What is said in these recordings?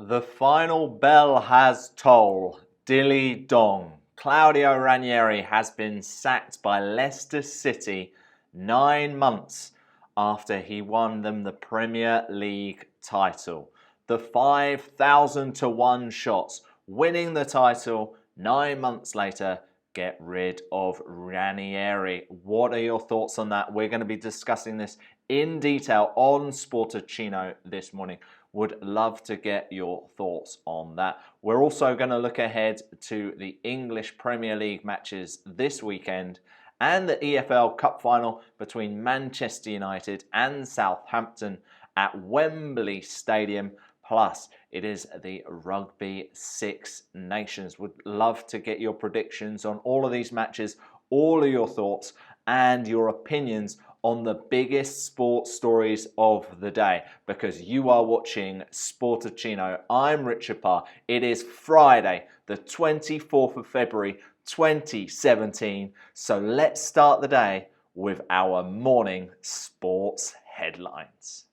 The final bell has tolled. Dilly dong. Claudio Ranieri has been sacked by Leicester City 9 months after he won them the Premier League title. The 5,000 to 1 shots winning the title 9 months later get rid of Ranieri. What are your thoughts on that? We're going to be discussing this in detail on Sportuccino this morning. Would love to get your thoughts on that. We're also going to look ahead to the English Premier League matches this weekend and the EFL Cup final between Manchester United and Southampton at Wembley Stadium. Plus, it is the Rugby Six Nations. Would love to get your predictions on all of these matches, all of your thoughts and your opinions on the biggest sports stories of the day, because you are watching Sportuccino. I'm Richard Parr. It is Friday, the 24th of February, 2017. So let's start the day with our morning sports headlines.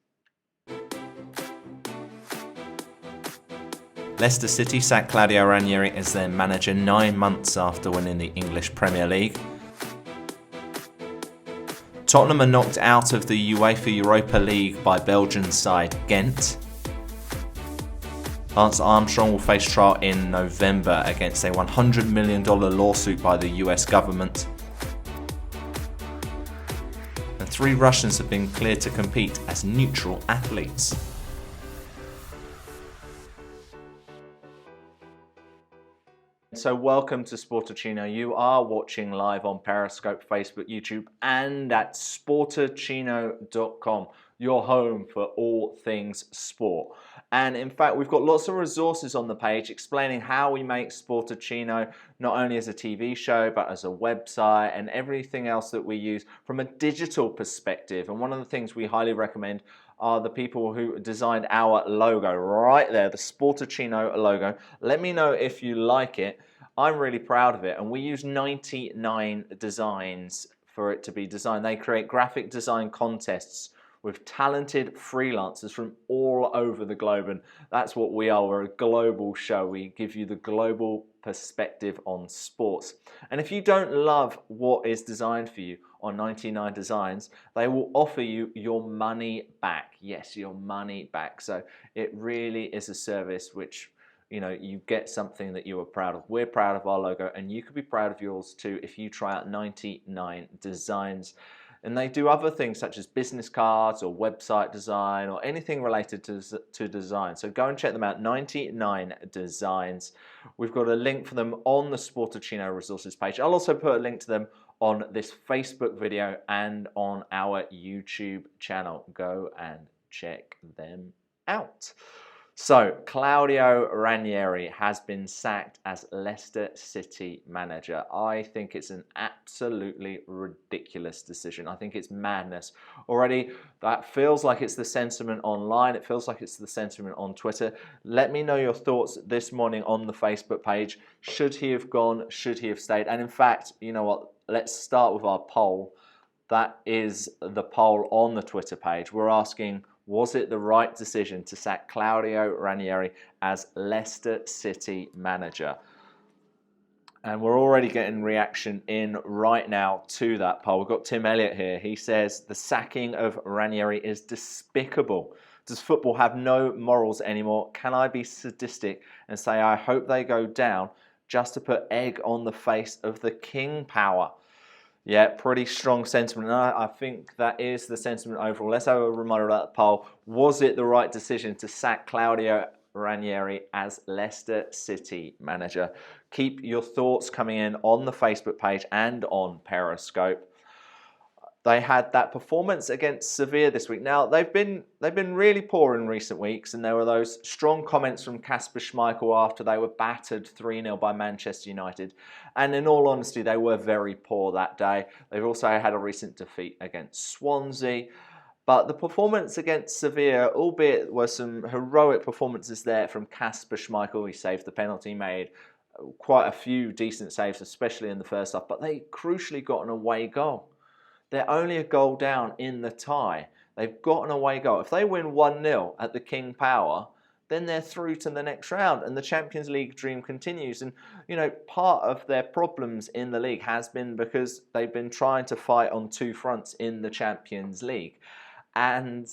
Leicester City sacked Claudio Ranieri as their manager 9 months after winning the English Premier League. Tottenham are knocked out of the UEFA Europa League by Belgian side Ghent. Lance Armstrong will face trial in November against a $100 million lawsuit by the US government. And 3 Russians have been cleared to compete as neutral athletes. So welcome to Sportuccino. You are watching live on Periscope, Facebook, YouTube, and at sportuccino.com, your home for all things sport. And in fact, we've got lots of resources on the page explaining how we make Sportuccino not only as a TV show, but as a website and everything else that we use from a digital perspective. And one of the things we highly recommend are the people who designed our logo right there, the Sportuccino logo. Let me know if you like it. I'm really proud of it, and we use 99 designs for it to be designed. They create graphic design contests with talented freelancers from all over the globe, and that's what we are. We're a global show. We give you the global perspective on sports. And if you don't love what is designed for you on 99 Designs, they will offer you your money back. Yes, your money back. So it really is a service which, you know, you get something that you are proud of. We're proud of our logo, and you could be proud of yours too if you try out 99 Designs. And they do other things such as business cards or website design or anything related to design. So go and check them out, 99 Designs. We've got a link for them on the Sportuccino resources page. I'll also put a link to them on this Facebook video and on our YouTube channel. Go and check them out. So, Claudio Ranieri has been sacked as Leicester City manager. I think it's an absolutely ridiculous decision. I think it's madness. Already, that feels like it's the sentiment online. It feels like it's the sentiment on Twitter. Let me know your thoughts this morning on the Facebook page. Should he have gone? Should he have stayed? And in fact, you know what? Let's start with our poll. That is the poll on the Twitter page. We're asking, was it the right decision to sack Claudio Ranieri as Leicester City manager? And we're already getting reaction in right now to that poll. We've got Tim Elliott here. He says, the sacking of Ranieri is despicable. Does football have no morals anymore? Can I be sadistic and say I hope they go down just to put egg on the face of the king power? Yeah, pretty strong sentiment. And I think that is the sentiment overall. Let's have a reminder about the poll. Was it the right decision to sack Claudio Ranieri as Leicester City manager? Keep your thoughts coming in on the Facebook page and on Periscope. They had that performance against Sevilla this week. Now, they've been really poor in recent weeks, and there were those strong comments from Kasper Schmeichel after they were battered 3-0 by Manchester United. And in all honesty, they were very poor that day. They've also had a recent defeat against Swansea. But the performance against Sevilla, albeit were some heroic performances there from Kasper Schmeichel. He saved the penalty, made quite a few decent saves, especially in the first half. But they crucially got an away goal. They're only a goal down in the tie. They've got an away goal. If they win 1-0 at the King Power, then they're through to the next round and the Champions League dream continues. And, you know, part of their problems in the league has been because they've been trying to fight on two fronts in the Champions League. And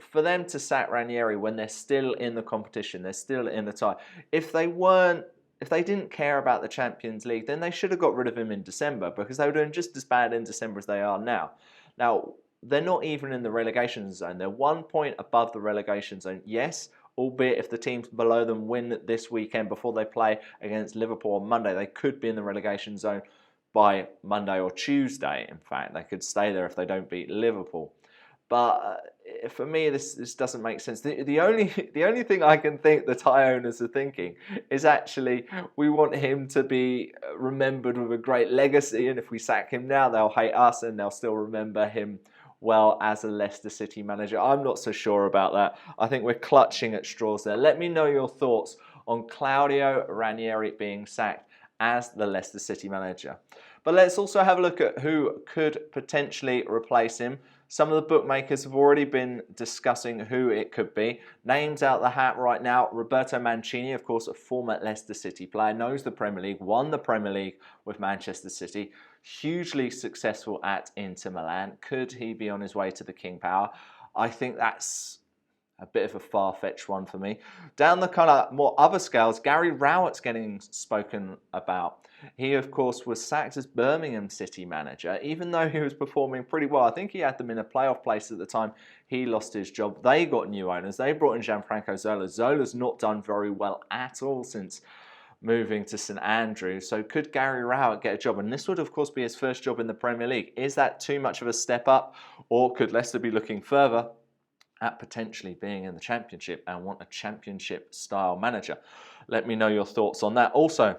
for them to sack Ranieri when they're still in the competition, they're still in the tie, if they didn't care about the Champions League, then they should have got rid of him in December, because they were doing just as bad in December as they are now. Now, they're not even in the relegation zone. They're 1 point above the relegation zone. Yes, albeit if the teams below them win this weekend before they play against Liverpool on Monday, they could be in the relegation zone by Monday or Tuesday. In fact, they could stay there if they don't beat Liverpool. But for me, this doesn't make sense. The only thing I can think the Thai owners are thinking is actually, we want him to be remembered with a great legacy, and if we sack him now, they'll hate us and they'll still remember him well as a Leicester City manager. I'm not so sure about that. I think we're clutching at straws there. Let me know your thoughts on Claudio Ranieri being sacked as the Leicester City manager. But let's also have a look at who could potentially replace him. Some of the bookmakers have already been discussing who it could be. Names out the hat right now: Roberto Mancini, of course, a former Leicester City player, knows the Premier League, won the Premier League with Manchester City, hugely successful at Inter Milan. Could he be on his way to the King Power? I think that's a bit of a far-fetched one for me. Down the kind of more other scales, Gary Rowett's getting spoken about. He, of course, was sacked as Birmingham City manager, even though he was performing pretty well. I think he had them in a playoff place at the time he lost his job. They got new owners. They brought in Gianfranco Zola. Zola's not done very well at all since moving to St Andrews. So could Gary Rowett get a job? And this would, of course, be his first job in the Premier League. Is that too much of a step up? Or could Leicester be looking further at potentially being in the Championship and want a Championship-style manager? Let me know your thoughts on that. Also,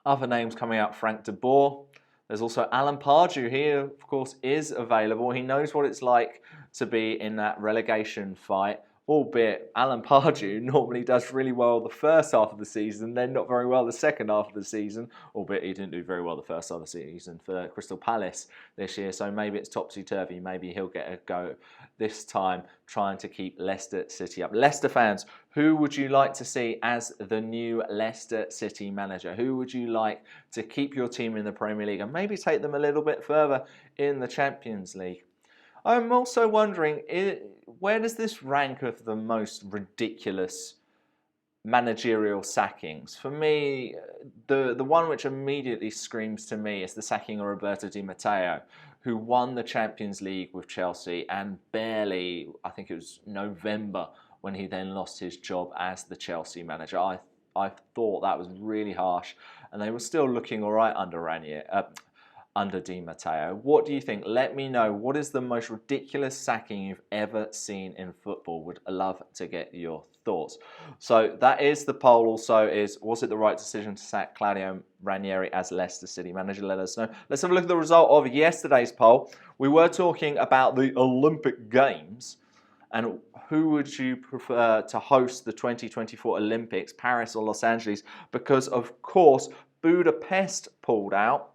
other names coming out: Frank de Boer. There's also Alan Pardew. He, of course, is available. He knows what it's like to be in that relegation fight, albeit Alan Pardew normally does really well the first half of the season, then not very well the second half of the season, albeit he didn't do very well the first half of the season for Crystal Palace this year, so maybe it's topsy-turvy. Maybe he'll get a go this time trying to keep Leicester City up. Leicester fans, who would you like to see as the new Leicester City manager? Who would you like to keep your team in the Premier League and maybe take them a little bit further in the Champions League? I'm also wondering, where does this rank of the most ridiculous managerial sackings? For me, the one which immediately screams to me is the sacking of Roberto Di Matteo, who won the Champions League with Chelsea and barely, I think it was November, when he then lost his job as the Chelsea manager. I thought that was really harsh, and they were still looking all right under Ranieri. Under Di Matteo. What do you think? Let me know. What is the most ridiculous sacking you've ever seen in football? Would love to get your thoughts. So that is the poll. Also, was it the right decision to sack Claudio Ranieri as Leicester City manager? Let us know. Let's have a look at the result of yesterday's poll. We were talking about the Olympic Games and who would you prefer to host the 2024 Olympics, Paris or Los Angeles? Because, of course, Budapest pulled out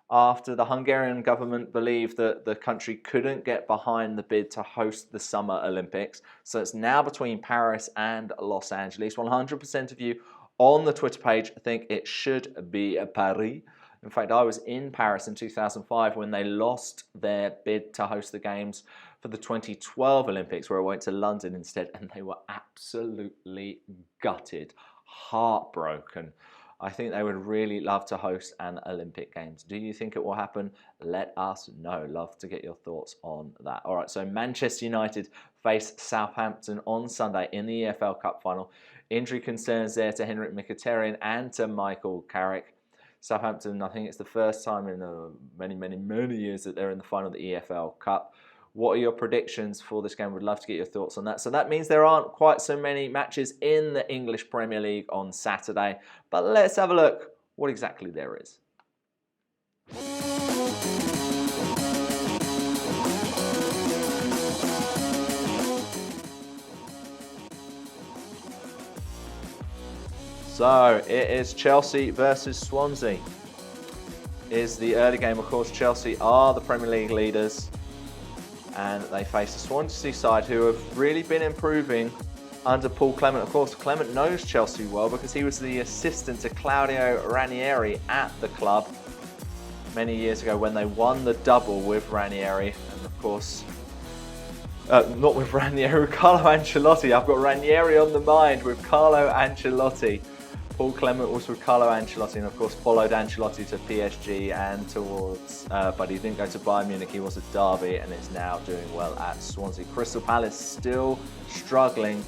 after the Hungarian government believed that the country couldn't get behind the bid to host the Summer Olympics. So it's now between Paris and Los Angeles. 100% of you on the Twitter page think it should be Paris. In fact, I was in Paris in 2005 when they lost their bid to host the Games for the 2012 Olympics, where I went to London instead, and they were absolutely gutted, heartbroken. I think they would really love to host an Olympic Games. Do you think it will happen? Let us know. Love to get your thoughts on that. All right, so Manchester United face Southampton on Sunday in the EFL Cup final. Injury concerns there to Henrik Mkhitaryan and to Michael Carrick. Southampton, I think it's the first time in many years that they're in the final of the EFL Cup. What are your predictions for this game? Would love to get your thoughts on that. So that means there aren't quite so many matches in the English Premier League on Saturday. But let's have a look what exactly there is. So it is Chelsea versus Swansea. Is the early game. Of course, Chelsea are the Premier League leaders, and they face a Swansea side who have really been improving under Paul Clement. Of course, Clement knows Chelsea well because he was the assistant to Claudio Ranieri at the club many years ago when they won the double with Ranieri. And of course, not with Ranieri, with Carlo Ancelotti. I've got Ranieri on the mind with Carlo Ancelotti. Paul Clement was with Carlo Ancelotti and of course followed Ancelotti to PSG and towards, but he didn't go to Bayern Munich, he was at Derby and is now doing well at Swansea. Crystal Palace still struggling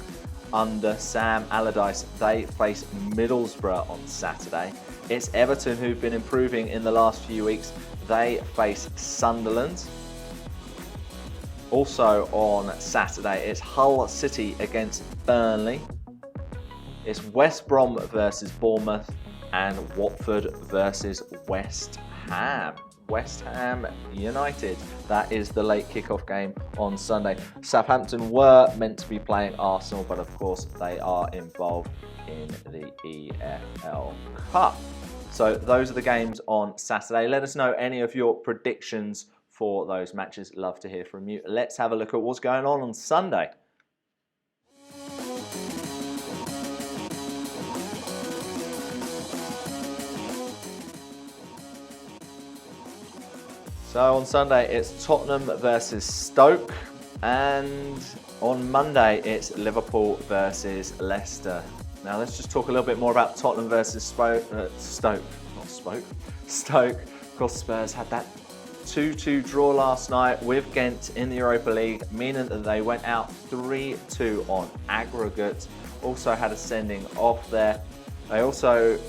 under Sam Allardyce. They face Middlesbrough on Saturday. It's Everton who've been improving in the last few weeks. They face Sunderland. Also on Saturday, it's Hull City against Burnley. It's West Brom versus Bournemouth and Watford versus West Ham. West Ham United. That is the late kickoff game on Sunday. Southampton were meant to be playing Arsenal, but of course they are involved in the EFL Cup. So those are the games on Saturday. Let us know any of your predictions for those matches. Love to hear from you. Let's have a look at what's going on Sunday. So on Sunday it's Tottenham versus Stoke, and on Monday it's Liverpool versus Leicester. Now let's just talk a little bit more about Tottenham versus Stoke. Of course, Spurs had that 2-2 draw last night with Ghent in the Europa League, meaning that they went out 3-2 on aggregate. Also had a sending off there. They also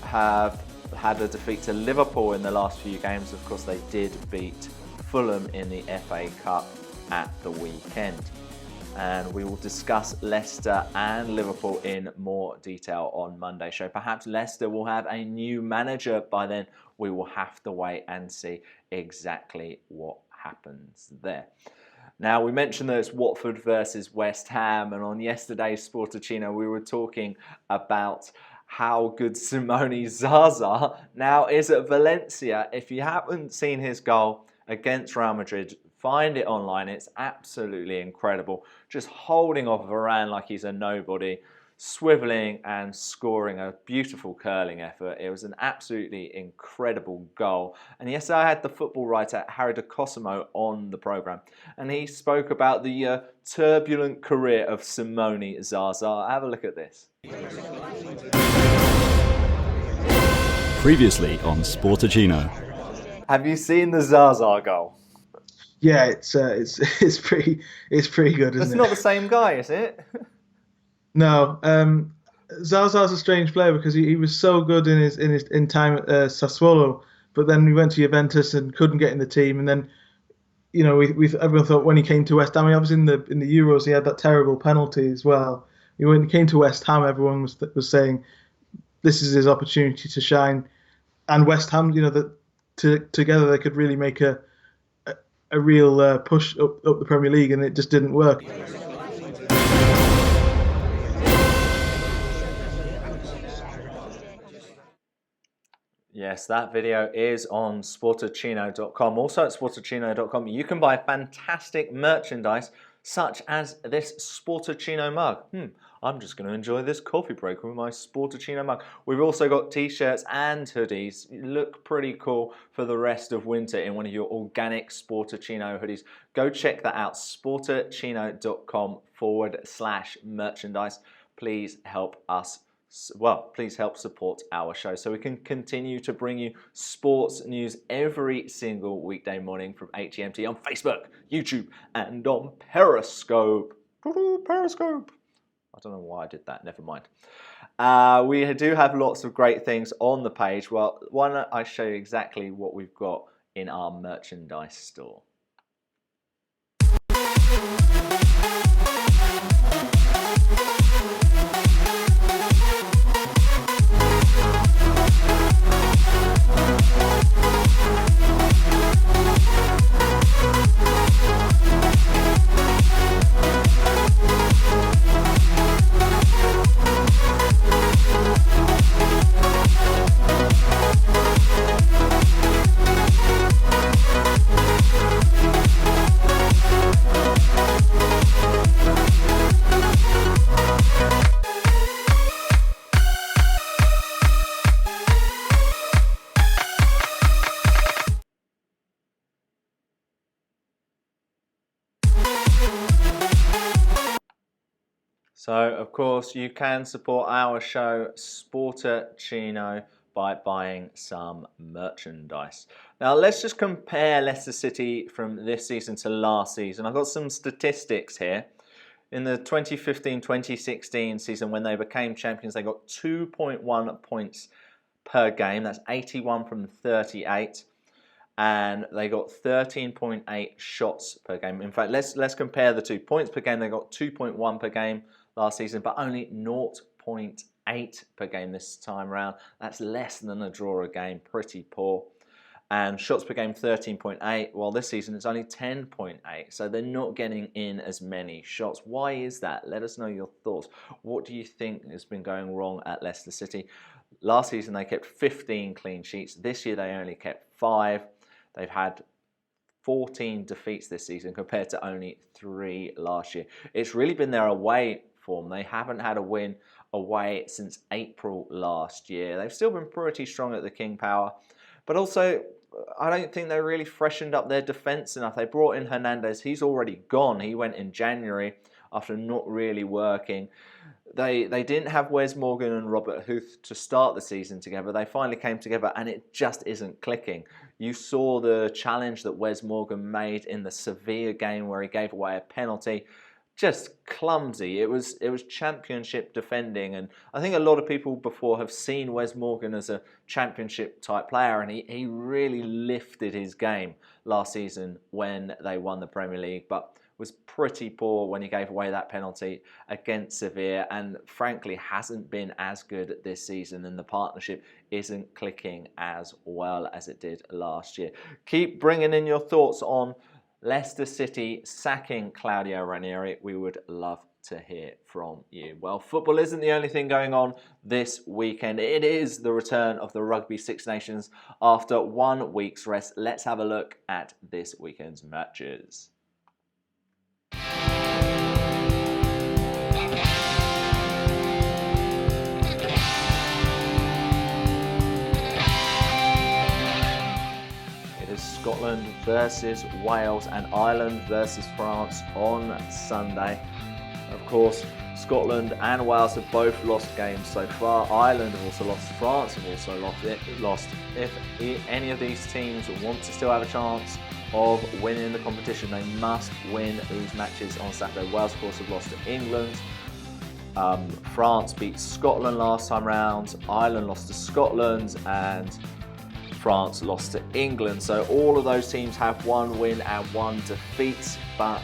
have had a defeat to Liverpool in the last few games. Of course, they did beat Fulham in the FA Cup at the weekend. And we will discuss Leicester and Liverpool in more detail on Monday's show. Perhaps Leicester will have a new manager by then. We will have to wait and see exactly what happens there. Now, we mentioned that it's Watford versus West Ham, and on yesterday's Sportuccino, we were talking about how good Simone Zaza now is at Valencia. If you haven't seen his goal against Real Madrid, find it online. It's absolutely incredible. Just holding off Varane like he's a nobody, swiveling and scoring a beautiful curling effort. It was an absolutely incredible goal. And yesterday I had the football writer Harry de Cosimo on the programme, and he spoke about the turbulent career of Simone Zaza. Have a look at this. Previously on Sportuccino. Have you seen the Zaza goal? Yeah, it's pretty good, isn't it? It's not the same guy, is it? No, Zaza's a strange player because he was so good in time at Sassuolo, but then he went to Juventus and couldn't get in the team, and then everyone thought when he came to West Ham, obviously in the Euros he had that terrible penalty as well. When he came to West Ham, everyone was saying this is his opportunity to shine, and West Ham, that together they could really make a real push up the Premier League, and it just didn't work. Yes, that video is on Sportuccino.com. Also at Sportuccino.com, you can buy fantastic merchandise such as this Sportuccino mug. I'm just going to enjoy this coffee break with my Sportuccino mug. We've also got t-shirts and hoodies. You look pretty cool for the rest of winter in one of your organic Sportuccino hoodies. Go check that out, Sportuccino.com/merchandise. Please help us. Please help support our show so we can continue to bring you sports news every single weekday morning from HEMT on Facebook, YouTube, and on Periscope. Periscope. I don't know why I did that, never mind. We do have lots of great things on the page. Well, why don't I show you exactly what we've got in our merchandise store. So, of course, you can support our show, Sportuccino, by buying some merchandise. Now, let's just compare Leicester City from this season to last season. I've got some statistics here. In the 2015-2016 season, when they became champions, they got 2.1 points per game. That's 81 from 38. And they got 13.8 shots per game. In fact, let's compare the 2 points per game. They got 2.1 per game last season, but only 0.8 per game this time around. That's less than a draw a game, pretty poor. And shots per game 13.8, well this season it's only 10.8, so they're not getting in as many shots. Why is that? Let us know your thoughts. What do you think has been going wrong at Leicester City? Last season they kept 15 clean sheets. This year they only kept 5. They've had 14 defeats this season compared to only 3 last year. It's really been their away form. They haven't had a win away since April last year. They've still been pretty strong at the King Power, but also I don't think they really freshened up their defence enough. They brought in Hernandez. He's already gone. He went in January after not really working. They didn't have Wes Morgan and Robert Huth to start the season together. They finally came together and it just isn't clicking. You saw the challenge that Wes Morgan made in the Sevilla game where he gave away a penalty. Just clumsy. It was championship defending, and I think a lot of people before have seen Wes Morgan as a championship type player, and he really lifted his game last season when they won the Premier League, but was pretty poor when he gave away that penalty against Sevilla, and frankly hasn't been as good this season, and the partnership isn't clicking as well as it did last year. Keep bringing in your thoughts on Leicester City sacking Claudio Ranieri. We would love to hear from you. Well, football isn't the only thing going on this weekend. It is the return of the Rugby Six Nations after 1 week's rest. Let's have a look at this weekend's matches. Scotland versus Wales and Ireland versus France on Sunday. Of course, Scotland and Wales have both lost games so far. Ireland have also lost. France have also lost. If any of these teams want to still have a chance of winning the competition, they must win these matches on Saturday. Wales, of course, have lost to England. France beat Scotland last time round. Ireland lost to Scotland, and France lost to England. So all of those teams have 1 win and 1 defeat, but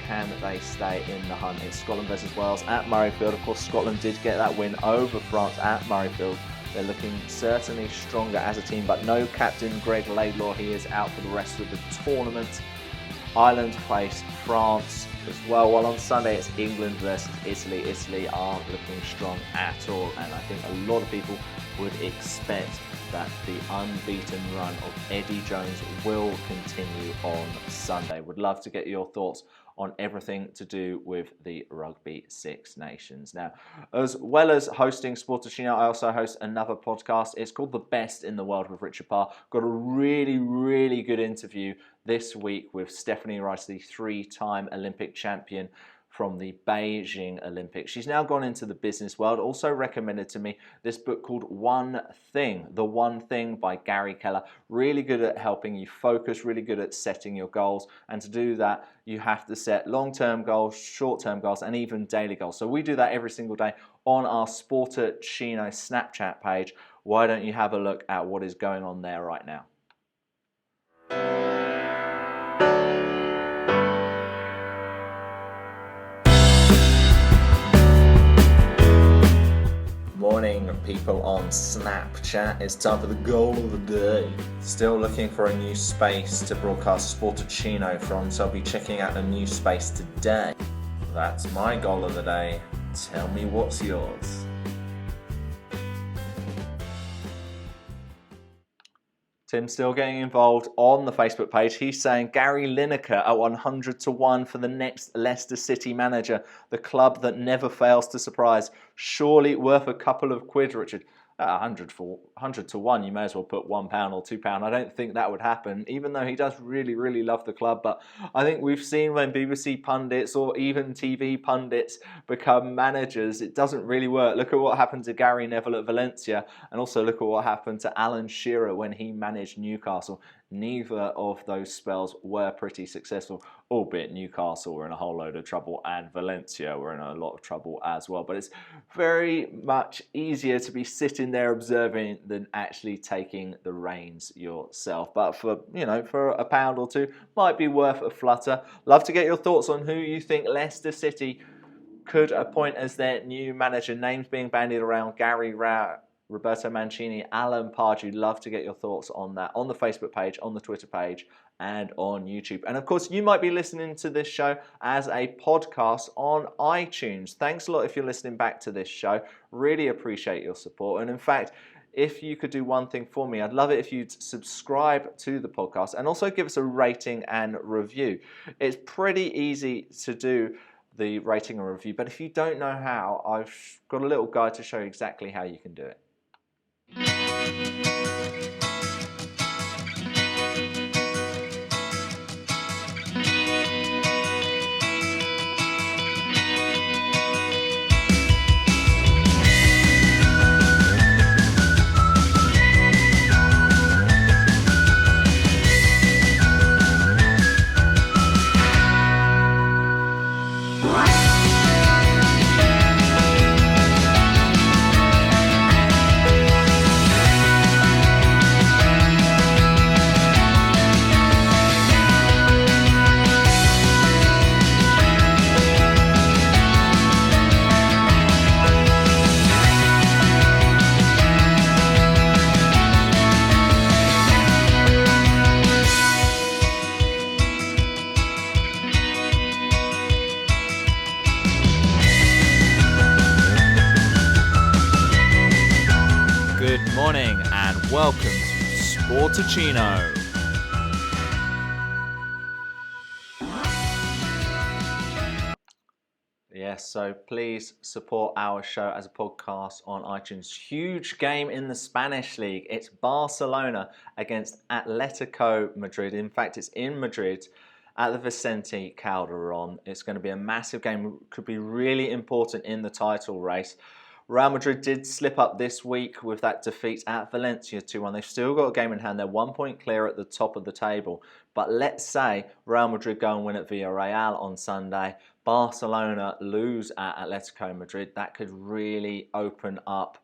can they stay in the hunt? It's Scotland versus Wales at Murrayfield. Of course, Scotland did get that win over France at Murrayfield. They're looking certainly stronger as a team, but no captain Greg Laidlaw. He is out for the rest of the tournament. Ireland face France as well. While on Sunday it's England versus Italy. Italy aren't looking strong at all, and I think a lot of people would expect that the unbeaten run of Eddie Jones will continue on Sunday. Would love to get your thoughts on everything to do with the Rugby Six Nations. Now, as well as hosting Sportuccino, I also host another podcast. It's called The Best in the World with Richard Parr. Got a really good interview this week with Stephanie Rice, the 3-time Olympic champion from the Beijing Olympics. She's now gone into the business world. Also recommended to me this book called One Thing, The One Thing by Gary Keller. Really good at helping you focus, really good at setting your goals. And to do that, you have to set long-term goals, short-term goals, and even daily goals. So we do that every single day on our Sportuccino Snapchat page. Why don't you have a look at what is going on there right now? Morning, people on Snapchat. It's time for the goal of the day. Still looking for a new space to broadcast Sportuccino from, so I'll be checking out a new space today. That's my goal of the day. Tell me what's yours. Tim's still getting involved on the Facebook page. He's saying Gary Lineker at 100 to 1 for the next Leicester City manager, the club that never fails to surprise. Surely worth a couple of quid, Richard. 100 to 1, you may as well put £1 or £2. I don't think that would happen, even though he does really, really love the club. But I think we've seen when BBC pundits or even TV pundits become managers, it doesn't really work. Look at what happened to Gary Neville at Valencia, and also look at what happened to Alan Shearer when he managed Newcastle. Neither of those spells were pretty successful, albeit Newcastle were in a whole load of trouble and Valencia were in a lot of trouble as well. But it's very much easier to be sitting there observing than actually taking the reins yourself. But for a £1 or two, might be worth a flutter. Love to get your thoughts on who you think Leicester City could appoint as their new manager. Names being bandied around: Gary Rowett, Roberto Mancini, Alan Pardew. Love to get your thoughts on that on the Facebook page, on the Twitter page, and on YouTube. And of course, you might be listening to this show as a podcast on iTunes. Thanks a lot if you're listening back to this show. Really appreciate your support. And in fact, if you could do one thing for me, I'd love it if you'd subscribe to the podcast and also give us a rating and review. It's pretty easy to do the rating and review, but if you don't know how, I've got a little guide to show you exactly how you can do it. Good morning and welcome to Sportuccino. Yes, so please support our show as a podcast on iTunes. Huge game in the Spanish league. It's Barcelona against Atletico Madrid. In fact, it's in Madrid at the Vicente Calderón. It's going to be a massive game. Could be really important in the title race. Real Madrid did slip up this week with that defeat at Valencia 2-1. They've still got a game in hand. They're 1 point clear at the top of the table. But let's say Real Madrid go and win at Villarreal on Sunday. Barcelona lose at Atletico Madrid. That could really open up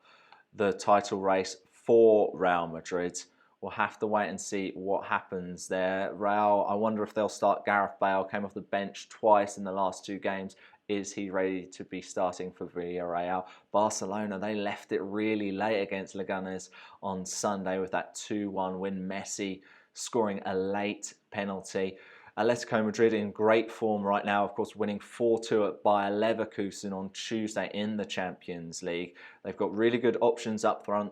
the title race for Real Madrid. We'll have to wait and see what happens there. Real, I wonder if they'll start Gareth Bale. Came off the bench twice in the last 2 games. Is he ready to be starting for Villarreal? Barcelona, they left it really late against Leganes on Sunday with that 2-1 win. Messi scoring a late penalty. Atletico Madrid in great form right now, of course, winning 4-2 at Bayer Leverkusen on Tuesday in the Champions League. They've got really good options up front.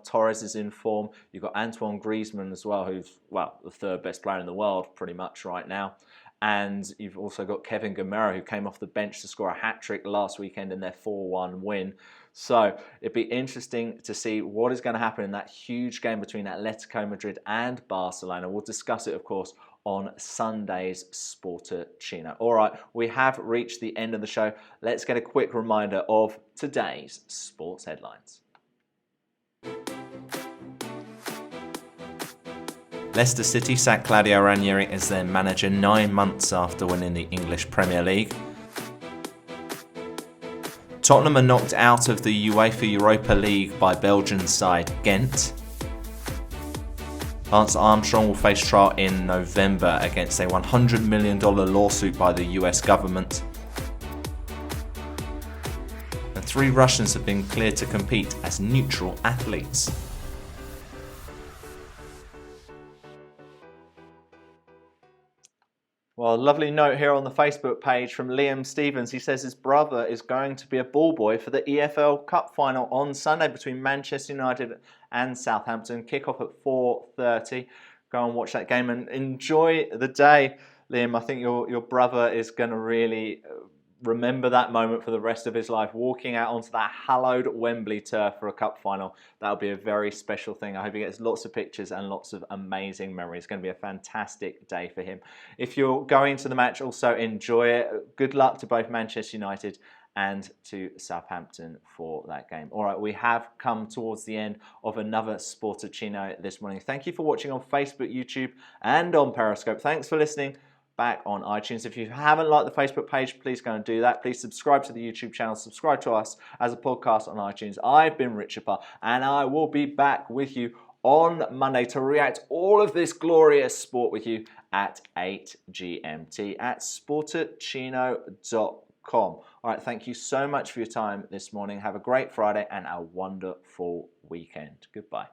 Torres is in form. You've got Antoine Griezmann as well, who's, well, the 3rd best player in the world pretty much right now. And you've also got Kevin Gamero, who came off the bench to score a hat-trick last weekend in their 4-1 win. So it'd be interesting to see what is going to happen in that huge game between Atletico Madrid and Barcelona. We'll discuss it, of course, on Sunday's Sportuccino. All right, we have reached the end of the show. Let's get a quick reminder of today's sports headlines. Leicester City sacked Claudio Ranieri as their manager 9 months after winning the English Premier League. Tottenham are knocked out of the UEFA Europa League by Belgian side Ghent. Lance Armstrong will face trial in November against a $100 million lawsuit by the US government. And 3 Russians have been cleared to compete as neutral athletes. Well, a lovely note here on the Facebook page from Liam Stevens. He says his brother is going to be a ball boy for the EFL Cup final on Sunday between Manchester United and Southampton. Kick-off at 4:30. Go and watch that game and enjoy the day, Liam. I think your brother is going to really remember that moment for the rest of his life, walking out onto that hallowed Wembley turf for a cup final. That'll be a very special thing. I hope he gets lots of pictures and lots of amazing memories. It's going to be a fantastic day for him. If you're going to the match, also enjoy it. Good luck to both Manchester United and to Southampton for that game. All right, we have come towards the end of another Sportuccino this morning. Thank you for watching on Facebook, YouTube, and on Periscope. Thanks for listening back on iTunes. If you haven't liked the Facebook page, please go and do that. Please subscribe to the YouTube channel. Subscribe to us as a podcast on iTunes. I've been Richard Parr, and I will be back with you on Monday to react all of this glorious sport with you at 8 GMT at sportuccino.com. All right, thank you so much for your time this morning. Have a great Friday and a wonderful weekend. Goodbye.